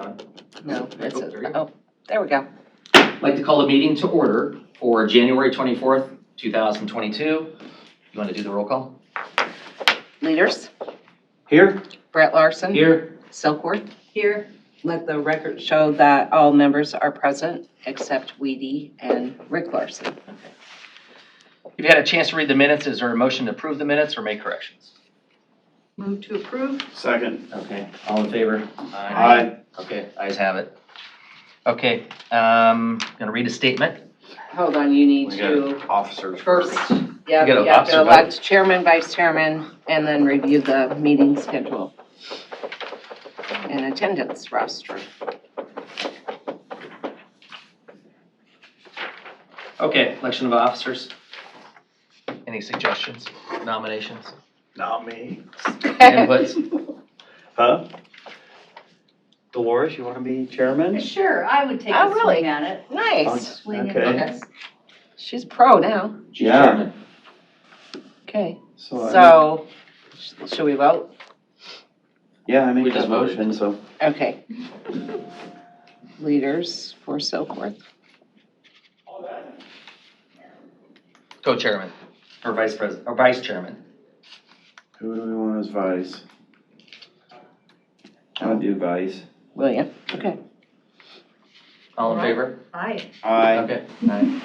on? No, it's, Oh, there you go. oh, there we go. I'd like to call a meeting to order for January 24th, 2022. You want to do the roll call? Leaders, Here? Brett Larson. Here. Silkworth. Here. Let the record show that all members are present except Weedy and Rick Larson. You've had a chance to read the minutes. Is there a motion to approve the minutes or make corrections? Move to approve. Second. Okay, all in favor? Aye. Okay, ayes have it. Okay, gonna read a statement. Hold on, you need We to got officers first, You got you an have officer to vote? elect chairman, vice chairman, and then review the meeting schedule and attendance roster. Okay, election of officers. Any suggestions, nominations, Not me. inputs? Huh? Dolores, you want to be chairman? Sure, I would take Oh, a really? swing at it. Nice. Swing at Okay. this. She's pro now. Yeah. Okay, So, so should we vote? yeah, I We make just that voted. motion, so. Okay. Leaders for Silkworth. Co-chairman, or vice president, or vice chairman. Who do we want as vice? I'll do vice. William, okay. All in favor? Aye. Aye. Okay, aye.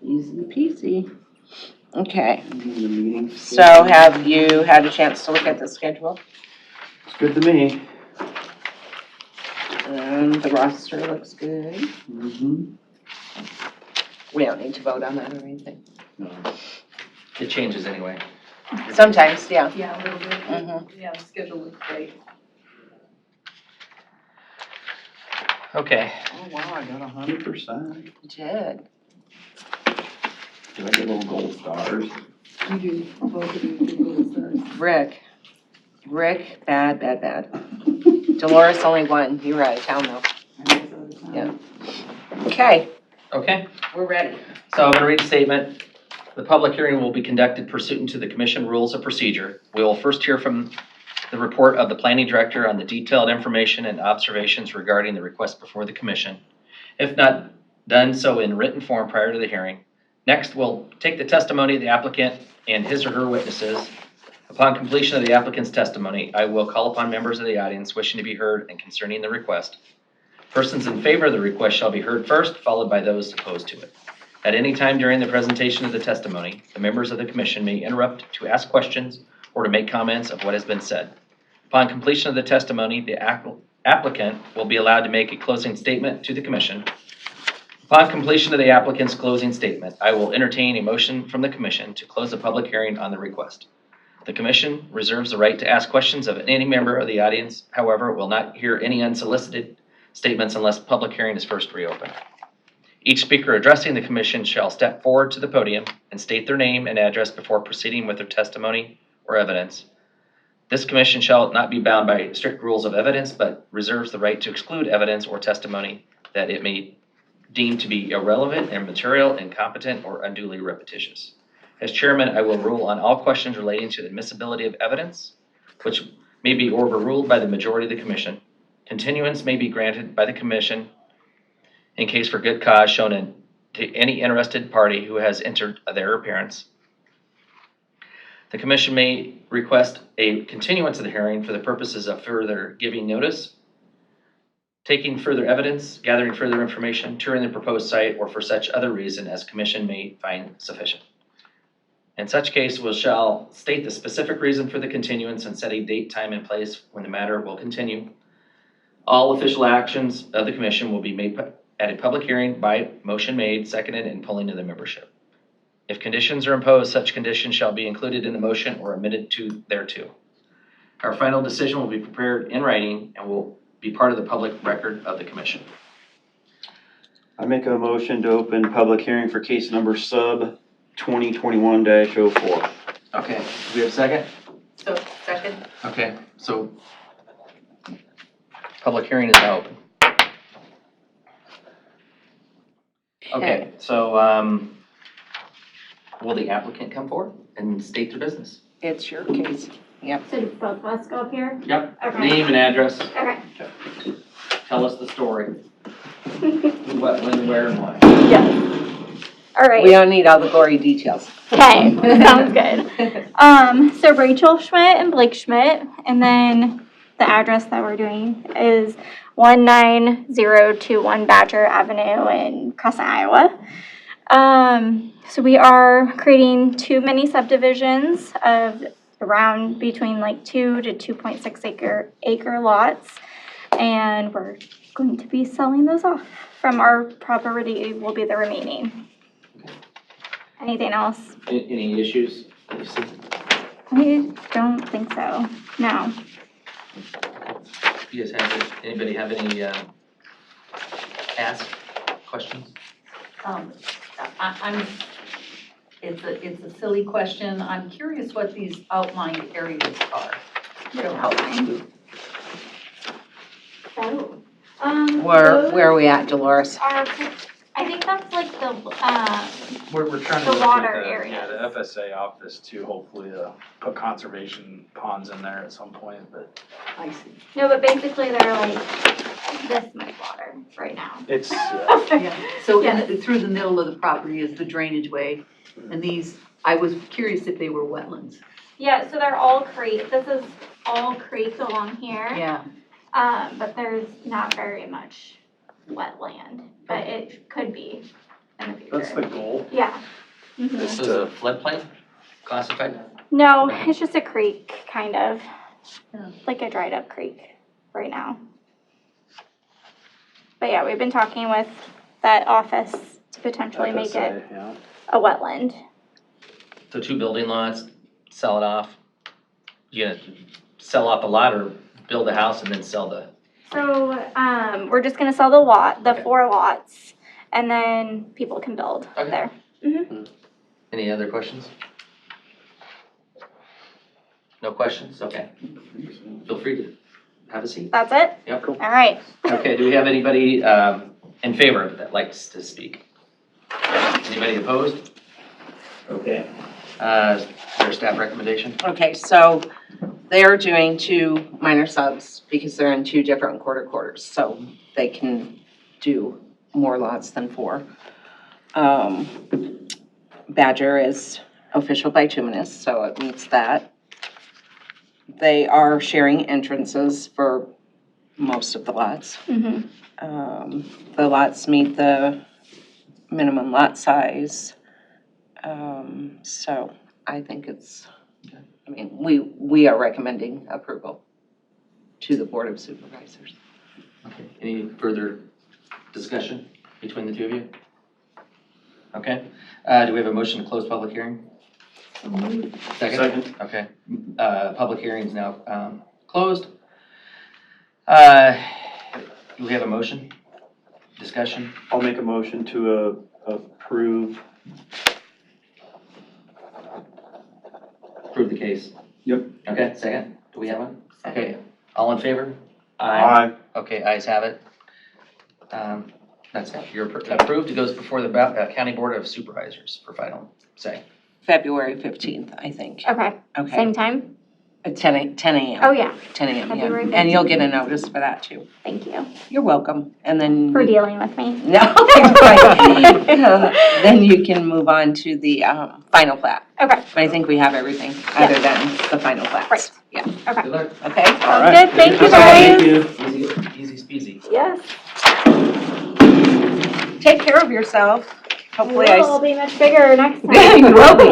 Easy peasy. Okay, The meeting. so have you had a chance to look at the schedule? It's good to me. The roster looks good. Mm-hmm. We don't need to vote on that or anything. No. It changes anyway. Sometimes, yeah. Yeah, a little bit. Mhm. Yeah, the schedule looks great. Okay, Oh, wow, I got 100%. You did. Do I get little gold stars? You do, both of you do both sides. Rick, bad. Dolores only won. You were out of town though. Yeah. Okay, okay. we're ready. So I'm gonna read a statement. The public hearing will be conducted pursuant to the commission rules of procedure. We will first hear from the report of the planning director on the detailed information and observations regarding the request before the commission. If not done so in written form prior to the hearing. Next, we'll take the testimony of the applicant and his or her witnesses. Upon completion of the applicant's testimony, I will call upon members of the audience wishing to be heard and concerning the request. Persons in favor of the request shall be heard first, followed by those opposed to it. At any time during the presentation of the testimony, the members of the commission may interrupt to ask questions or to make comments of what has been said. Upon completion of the testimony, the applicant will be allowed to make a closing statement to the commission. Upon completion of the applicant's closing statement, I will entertain a motion from the commission to close the public hearing on the request. The commission reserves the right to ask questions of any member of the audience, however, will not hear any unsolicited statements unless public hearing is first reopened. Each speaker addressing the commission shall step forward to the podium and state their name and address before proceeding with their testimony or evidence. This commission shall not be bound by strict rules of evidence, but reserves the right to exclude evidence or testimony that it may deem to be irrelevant, immaterial, incompetent, or unduly repetitious. As chairman, I will rule on all questions relating to the admissibility of evidence, which may be overruled by the majority of the commission. Continuance may be granted by the commission in case for good cause shown to any interested party who has entered their appearance. The commission may request a continuance of the hearing for the purposes of further giving notice, taking further evidence, gathering further information, touring the proposed site, or for such other reason as commission may find sufficient. In such case, we shall state the specific reason for the continuance and set a date, time, and place when the matter will continue. All official actions of the commission will be made at a public hearing by motion made, seconded, and polling of the membership. If conditions are imposed, such conditions shall be included in the motion or omitted thereto. Our final decision will be prepared in writing and will be part of the public record of the commission. I make a motion to open public hearing for case number sub 2021-04. Okay, do we have a second? So, second? Okay, so public hearing is now open. Okay, so will the applicant come forward and state their business? It's your case. So do both of us go up here? Yep. Okay. Name and address. Okay. Tell us the story. Who, what, when, where, and why. Yeah. All right. We don't need all the gory details. Okay, sounds good. So Rachel Schmidt and Blake Schmidt, and then the address that we're doing is 19021 Badger Avenue in Crescent, Iowa. So we are creating 2 mini subdivisions of around between like 2 to 2.6 acre lots, and we're going to be selling those off. From our property will be the remaining. Anything else? Any issues that you see? I don't think so, no. You guys have, anybody have any, ask questions? It's a silly question. I'm curious what these outlined areas are. Outline. So, Where are we at, Dolores? I think that's like the, We're trying to The look water at areas. the FSA office to hopefully put conservation ponds in there at some point, but I see. no, but basically they're like this much water right now. it's, Yeah, so Yes. through the middle of the property is the drainage way, and these, I was curious if they were wetlands. Yeah, so they're all creek, this is all creek along here. Yeah. But there's not very much wetland, but it could be in the future. that's the goal. Yeah. Mhm. This is a floodplain classified? No, it's just a creek, kind of. Yeah. Like a dried up creek right now. But yeah, we've been talking with that office to potentially make it FSA, yeah. a wetland. So 2 building lots, sell it off. You gonna sell off the lot or build a house and then sell the, So, we're just gonna sell the lot, the Okay. 4 lots, and then people can build Okay. there. any other questions? No questions? Okay. Feel free to have a seat. That's it? Yep. All right. Okay, do we have anybody in favor of it that likes to speak? Anybody opposed? Okay. Is there a staff recommendation? Okay, so they're doing 2 minor subs because they're in 2 different quarters, so they can do more lots than 4. Badger is official bituminous, so it meets that. They are sharing entrances for most of the lots. Mm-hmm. The lots meet the minimum lot size. So I think it's, I mean, we are recommending approval to the Board of Supervisors. Okay, any further discussion between the 2 of you? Okay, do we have a motion to close public hearing? Second? Okay, public hearing is now closed. Do we have a motion? Discussion? I'll make a motion to approve. Approve the case. Yep. Okay, second? Do we have one? Okay, all in favor? Okay, ayes have it. That's it, you're approved, it goes before the County Board of Supervisors for final say. February 15th, I think. Okay, Okay. same time? At 10 a.m. Oh, yeah, 10 a.m., February yeah. And you'll get a notice for that too. thank you You're welcome. And then. for dealing with me. No, right. Then you can move on to the final plat. Okay, But I think we have everything other than the final plats. Right. Yeah, Good luck. okay? All sounds right. good, thank you Okay, guys. Easy speasy. Yes. Take care of yourself. Hopefully We'll be much bigger next time. Yeah, you will be.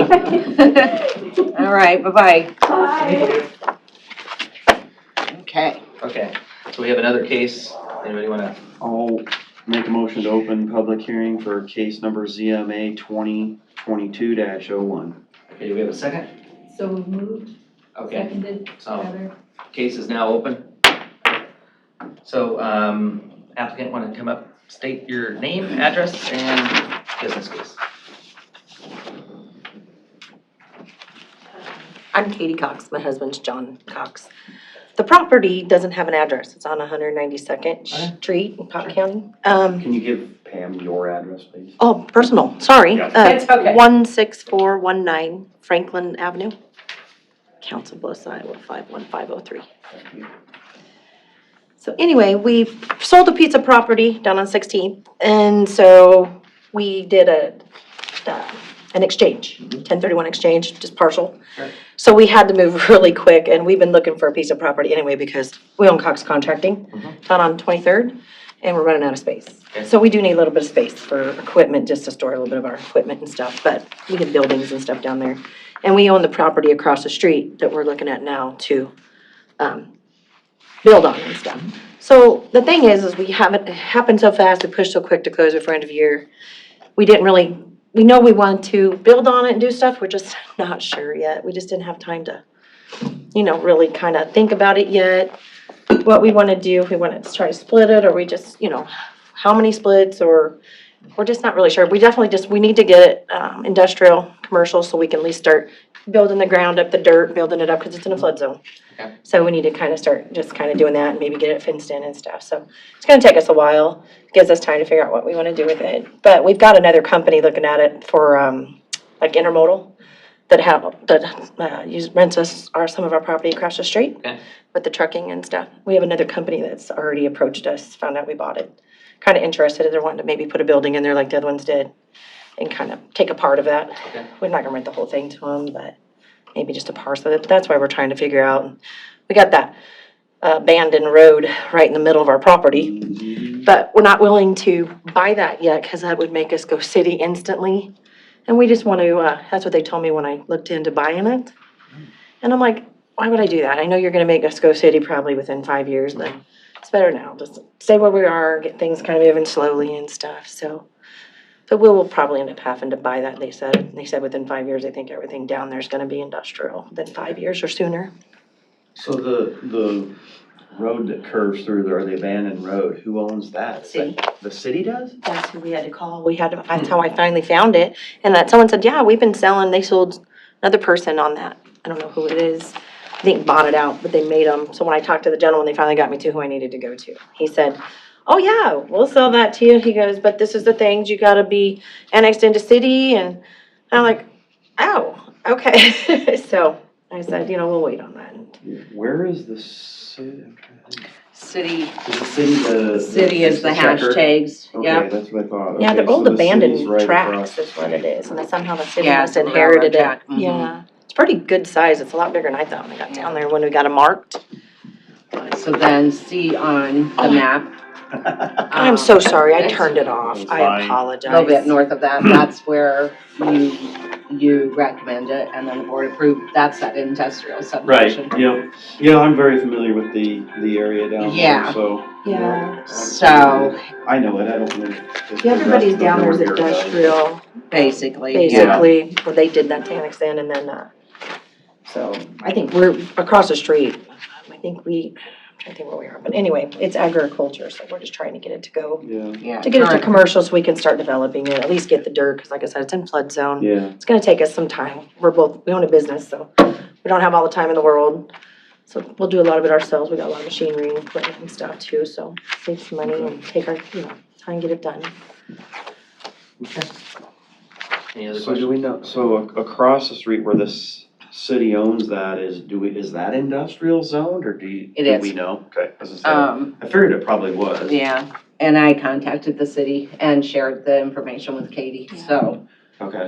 All right, bye-bye. Bye. Okay. Okay, so we have another case, anybody wanna, I'll make a motion to open public hearing for case number ZMA 2022-01. okay, do we have a second? So moved, Okay, seconded, so rather. case is now open. So applicant wanna come up, state your name, address, and business case. I'm Katie Cox, my husband's John Cox. The property doesn't have an address, it's on 192nd Okay. Street in Pot County. Can you give Pam your address, please? Oh, personal, sorry. Yeah. That's okay. 16419 Franklin Avenue. Council Bluffs, Iowa, 51503. So anyway, we sold a piece of property down on 16th, and so we did an exchange, 1031 exchange, just partial. Sure. So we had to move really quick, and we've been looking for a piece of property anyway because we own Cox Contracting down on 23rd, and we're running out of space. Okay. So we do need a little bit of space for equipment, just to store a little bit of our equipment and stuff, but we have buildings and stuff down there. And we own the property across the street that we're looking at now to build on and stuff. So the thing is we haven't, it happened so fast, we pushed so quick to close before end of year. We didn't really, we know we want to build on it and do stuff, we're just not sure yet. We just didn't have time to, really kind of think about it yet. What we want to do, if we want to try to split it, or we just, how many splits, or we're just not really sure. We definitely we need to get it industrial, commercial, so we can at least start building the ground up, the dirt, building it up, because it's in a flood zone. Okay. So we need to kind of start just kind of doing that and maybe get it fenced in and stuff. So it's going to take us a while. It gives us time to figure out what we want to do with it. But we've got another company looking at it for like intermodal that rents us some of our property across the street Okay. with the trucking and stuff. We have another company that's already approached us, found out we bought it. Kind of interested, they're wanting to maybe put a building in there like the other ones did and kind of take a part of that. Okay. We're not gonna rent the whole thing to them, but maybe just a parcel of it. That's why we're trying to figure out. We got that abandoned road right in the middle of our property, but we're not willing to buy that yet because that would make us go city instantly. And we just want to, that's what they told me when I looked into buying it. And I'm like, why would I do that? I know you're gonna make us go city probably within 5 years, but it's better now. Just stay where we are, get things kind of moving slowly and stuff, so. So we'll probably end up having to buy that, they said. They said within 5 years, I think everything down there's gonna be industrial, within 5 years or sooner. So the road that curves through there, the abandoned road, who owns that? City. The city does? That's who we had to call. That's how I finally found it. And that someone said, yeah, we've been selling, they sold another person on that. I don't know who it is. I think bought it out, but they made them. So when I talked to the gentleman, they finally got me to who I needed to go to. He said, oh yeah, we'll sell that to you. He goes, but this is the things, you gotta be annexed into city. And I'm like, oh, okay. So I said, we'll wait on that. Where is the city? I'm trying to think. City, Is the city the? city is the checker? hashtags, Okay, yep. that's what I thought. Yeah, Okay, they're so old the city's abandoned right tracks, across that's the what it street. is. And then somehow the city Yeah, must it's a inherited it. railroad track, mhm. Yeah. It's pretty good size. It's a lot bigger than I thought when I got down there, when we got it marked. So then see on the map. I'm so sorry, I it's turned it off. It's I fine. apologize. A little bit north of that, that's where you recommend it, and then the board approved, that's that industrial Right, subdivision. I'm very familiar with the area down Yeah. there, so. Yeah. So, I know it, I don't know. if Yeah, the everybody's rest of down them there is over here does. industrial, basically, yeah. basically, where they did that to annex in and then, so I think we're across the street. I think I'm trying to think where we are, but anyway, it's agriculture, so we're just trying to get it to go. Yeah, Yeah. To get it to current- commercial so we can start developing it, at least get the dirt, because like I said, it's in flood zone. yeah. It's gonna take us some time. We own a business, so we don't have all the time in the world. So we'll do a lot of it ourselves. We got a lot of machinery and equipment and stuff too, so save some money and take our, time and get it done. Any other So do questions? we know, so across the street where this city owns that is that industrial zoned, or do is. we know? Okay, as I said, I figured it probably was. Yeah, and I contacted the city and shared the information with Katie, so, Okay,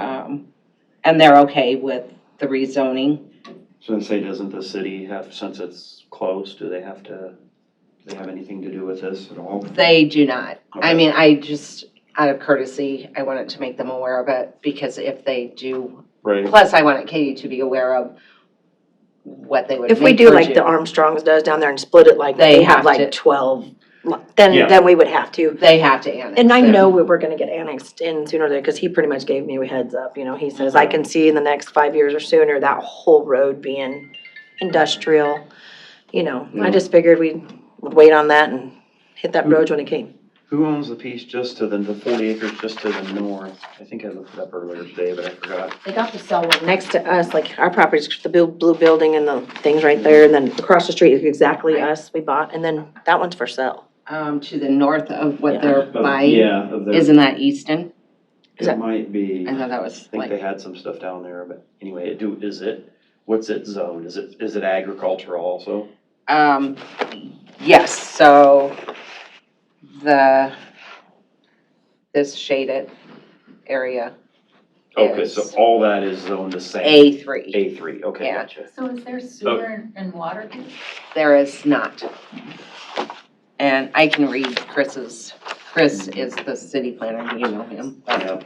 and they're okay with the rezoning. so say, doesn't the city have, since it's close, do they have anything to do with this at all? They do not. I Okay. mean, I just, out of courtesy, I wanted to make them aware of it, because if they do, Right, plus I wanted Katie to be aware of what they would If we make do her like the Armstrongs does down there and split it like They they have have like to. 12, Yeah. then we would have to. They have to annex. And I them. know we're gonna get annexed in sooner or later, because he pretty much gave me a heads up, he says, I can see in the next 5 years or sooner, that whole road being industrial. I just figured we would wait on that and hit that road when it came. who owns the piece just to the 40 acres just to the north? I think I looked it up earlier today, but I forgot. They got to sell one next to us, like our property's the blue building and the things right there, and then across the street is exactly us, we bought, and then that one's for sale. To the north of what Yeah. they're buying, Yeah, of their, isn't that Easton? Is it that- might be, I I thought that was think they like, had some stuff down there, but anyway, is it? What's it zoned? Is it agricultural also? Yes, so this shaded area Okay, so is all that is zoned the same? A3. A3, okay, Yeah. gotcha. So is there sewer and water here? There is not. And I can read Chris is the city planner, you know him. Yeah.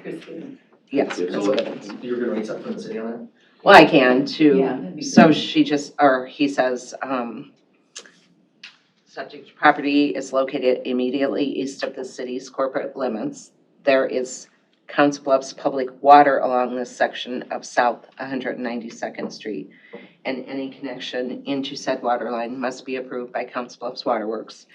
Yes, So Chris So Gibbons. you were gonna read something from the city on that? Well, I can too. Yeah, that'd be So he says, subject property is located immediately east of the city's corporate limits. There is Council Bluffs public water along this section of South 192nd Street, and any connection into said water line must be approved by Council Bluffs Waterworks.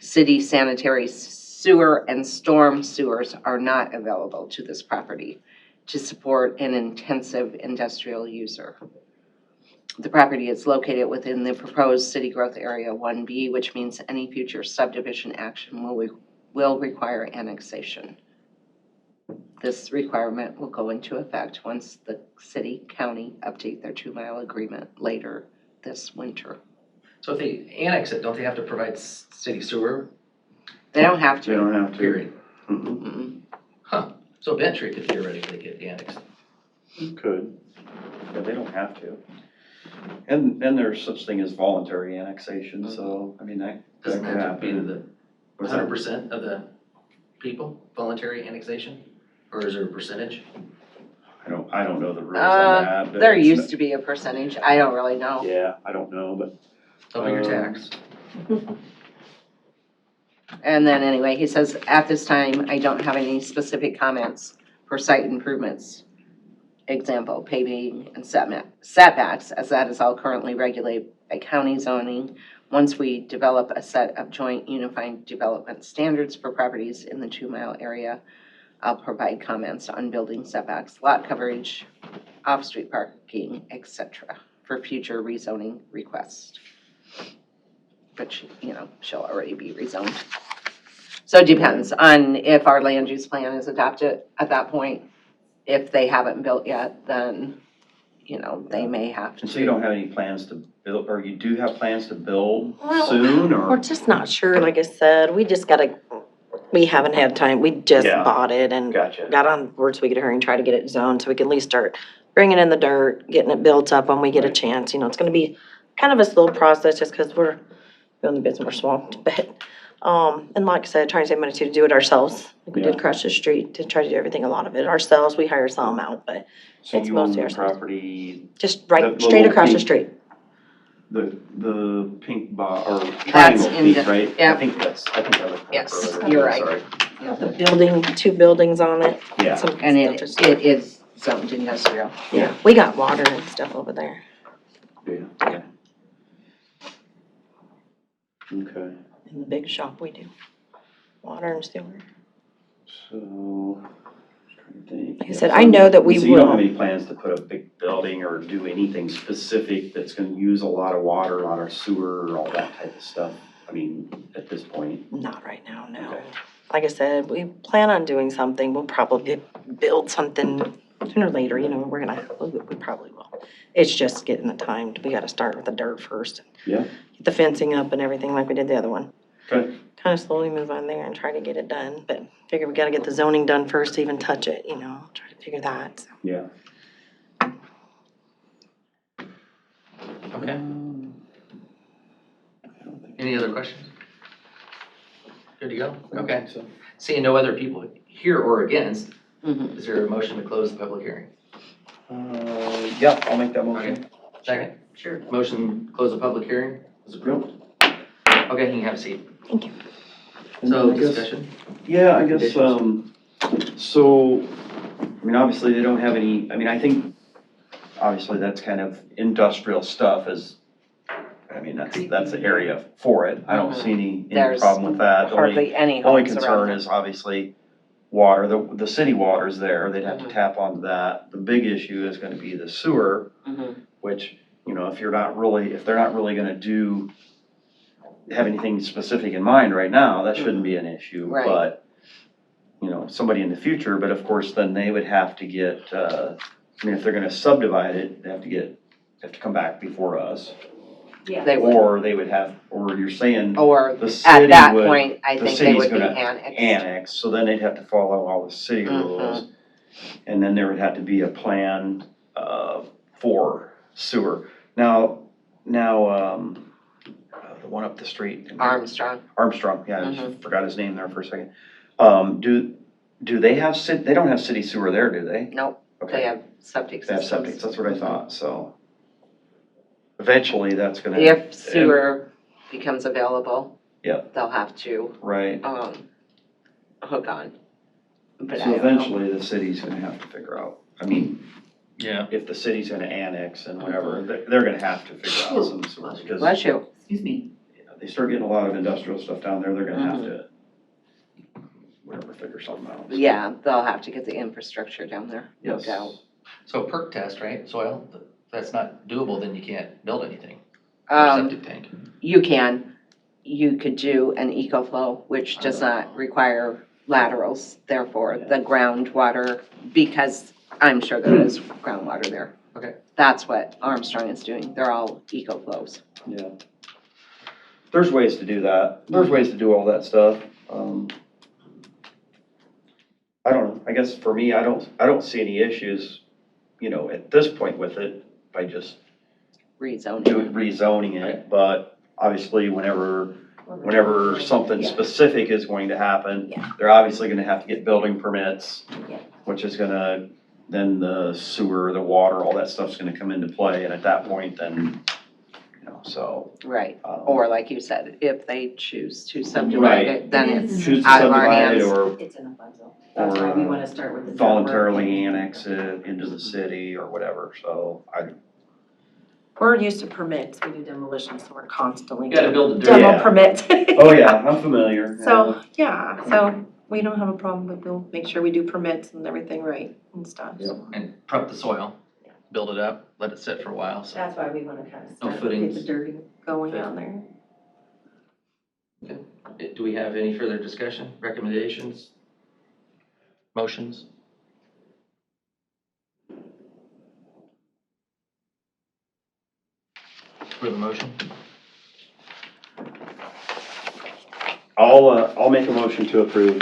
City sanitary sewer and storm sewers are not available to this property to support an intensive industrial user. The property is located within the proposed city growth area 1B, which means any future subdivision action will require annexation. This requirement will go into effect once the city county update their 2-mile agreement later this winter. So if they annex it, don't they have to provide city sewer? They don't have They to. don't have to. Period. Mhm. Mm-mm. So Bentry could theoretically get annexed. Could, but they don't have to. And there's such thing as voluntary annexation, so, I mean, that Doesn't could have to be happen. the What's that? 100% of the people, voluntary annexation? Or is there a percentage? I don't know the rules on that. but There it's used to be a percentage. I don't really know. Yeah, I don't know, but. Of your tax? And then anyway, he says, at this time, I don't have any specific comments for site improvements. Example, paving and setbacks, as that is all currently regulated by county zoning. Once we develop a set of joint unified development standards for properties in the 2-mile area, I'll provide comments on building setbacks, lot coverage, off-street parking, etc. for future rezoning requests. But she'll already be rezoned. So it depends on if our land use plan is adopted at that point. If they haven't built yet, then, they may have to. And so you don't have any plans to build, or you do have plans to build Well, soon, We're or? just not sure, like I said, we haven't had time, we just Yeah. bought it and Gotcha. got on board so we could hurry and try to get it zoned, so we can at least start bringing in the dirt, getting it built up when we get a Right. chance, it's gonna be kind of a slow process just because we're building a bit more swamped, but, and like I said, trying to save money too, to do it ourselves. Like we did Yeah. across the street, to try to do everything, a lot of it ourselves, we hire some out, but So it's you own mostly the ourselves. property, just The right, straight little across the pink- street. the pink or That's triangle in piece, the- right? yeah. I think I was. Yes, earlier. you're right. Sorry. The building, 2 buildings on it. Yeah. some And stuff it is zoned industrial. Yeah, we got water and stuff over there. Yeah. Okay, In the big shop we do. Water and sewer. so, trying to think. He said, I know that we So you don't have will. any plans to put a big building or do anything specific that's gonna use a lot of water, a lot of sewer, all that type of stuff? I mean, at this point, Not right now, no. Okay. Like I said, we plan on doing something. We'll probably build something sooner or later, we probably will. It's just getting the time. We gotta start with the dirt first. Yeah. Get the fencing up and everything like we did the other one. okay, Kind of slowly move on there and try to get it done, but figure we gotta get the zoning done first to even touch it, try to figure that, so. yeah. Okay. Any other questions? Good to go? Okay. So, Seeing no other people here or against, Mhm. is there a motion to close the public hearing? yeah, I'll make that motion. Okay. Second? Sure. Motion to close the public hearing is approved. Okay, you can have a seat. Thank you. So discussion? Yeah, I guess, so, I mean, obviously, they don't have any, I mean, I think, obviously, that's kind of industrial stuff that's the area for it. I don't see any There's problem with that. The Hardly any only homes around concern it. is obviously water, the city water's there, they'd have to tap onto that. The big issue is gonna be the sewer, Mhm. which, if they're not really gonna have anything specific in mind right now, that shouldn't be an issue. Right. But, somebody in the future, but of course, then they would have to get, if they're gonna subdivide it, they have to get have to come back before us. Yeah. They would. Or they would have, or you're saying Or the at city that would point, I the think they city's would be gonna annexed. annex, so then they'd have to follow all the city rules. And then there would have to be a plan, for sewer. Now, the one up the street. Armstrong. Armstrong, yeah, I just Mhm. forgot his name there for a second. Do they have they don't have city sewer there, do they? Nope, they Okay, have septic they have systems. septic, that's what I thought, so. Eventually, that's gonna. If sewer becomes available. Yeah. They'll have to, Right, hook on. But I so don't know. eventually the city's gonna have to figure out, I mean, Yeah. if the city's gonna annex and whatever, they're gonna have to figure out some sewer, because Bless you. Excuse me. they start getting a lot of industrial stuff down there, they're gonna have to, whatever, figure something out. Yeah, they'll have to get the infrastructure down there, no Yes. doubt. So a perk test, right, soil, if that's not doable, then you can't build anything, or septic tank. You could do an EcoFlow, which does not require laterals, therefore the groundwater, because I'm sure there is groundwater there. Okay. That's what Armstrong is doing, they're all EcoFlows. Yeah. There's ways to do that. There's ways to do all that stuff. I don't know. I guess for me, I don't see any issues, at this point with it by just Rezoning. rezoning it. But obviously, whenever something Yeah. specific is going to happen, Yeah. they're obviously gonna have to get building permits, Yeah. which is then the sewer, the water, all that stuff's gonna come into play. And at that point, then, so. Right, um, or like you said, if they choose to subdivide Right. it, then It it's is. Choose to out of our subdivide hands. or It's in a flood zone. That's why we wanna start with the. voluntarily annex it into the city or whatever, so We're used to permits, we do demolition, so we're constantly. You gotta build the dirt. Demo Yeah. permits. oh yeah, I'm familiar. So, yeah, so we don't have a problem, but we'll make sure we do permits and everything right and stuff. Yep. And prep the soil, build it up, let it sit for a while, so. That's why we wanna kinda No start with footings. the dirty. Going down there. Do we have any further discussion, recommendations, motions? We have a motion? I'll make a motion to approve,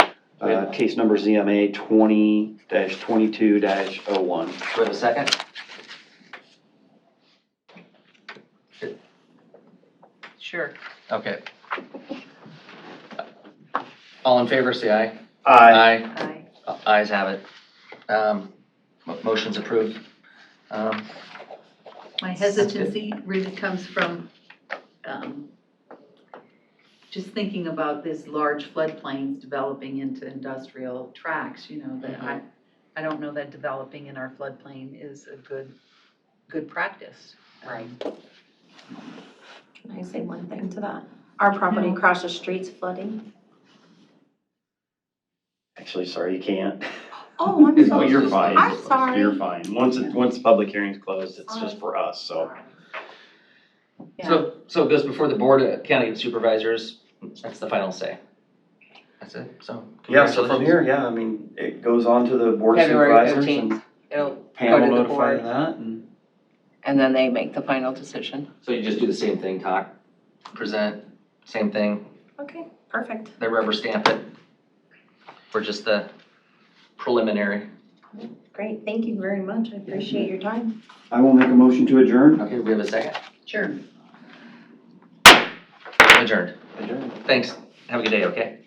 case number ZMA 20-22-01. Do we have a second? Sure. Okay. All in favor, say aye. Aye. Aye. Ayes have it. Motion's approved. My hesitancy really comes from, just thinking about these large floodplains developing into industrial tracts, that I don't know that developing in our floodplain is a good practice. Right. Can I say one thing to that? Our property across the street's flooding. Actually, sorry, you can't. Oh, I'm Oh, sorry. you're fine. I'm sorry. You're fine. Once the public hearing's closed, it's just for us, so. So it goes before the Board of County Supervisors, that's the final say. That's it, so. Yeah, so from congratulations. here, yeah, I mean, it goes on to the board of February supervisors 15th. and It'll Pam go will to the notify board, that and. and then they make the final decision. So you just do the same thing, talk, present, same thing, Okay, perfect. they rubber stamp it for just the preliminary. Great, thank you very much. I appreciate your time. I will make a motion to adjourn. Okay, we have a second? Sure. Adjourned. Thanks, have a good day, okay?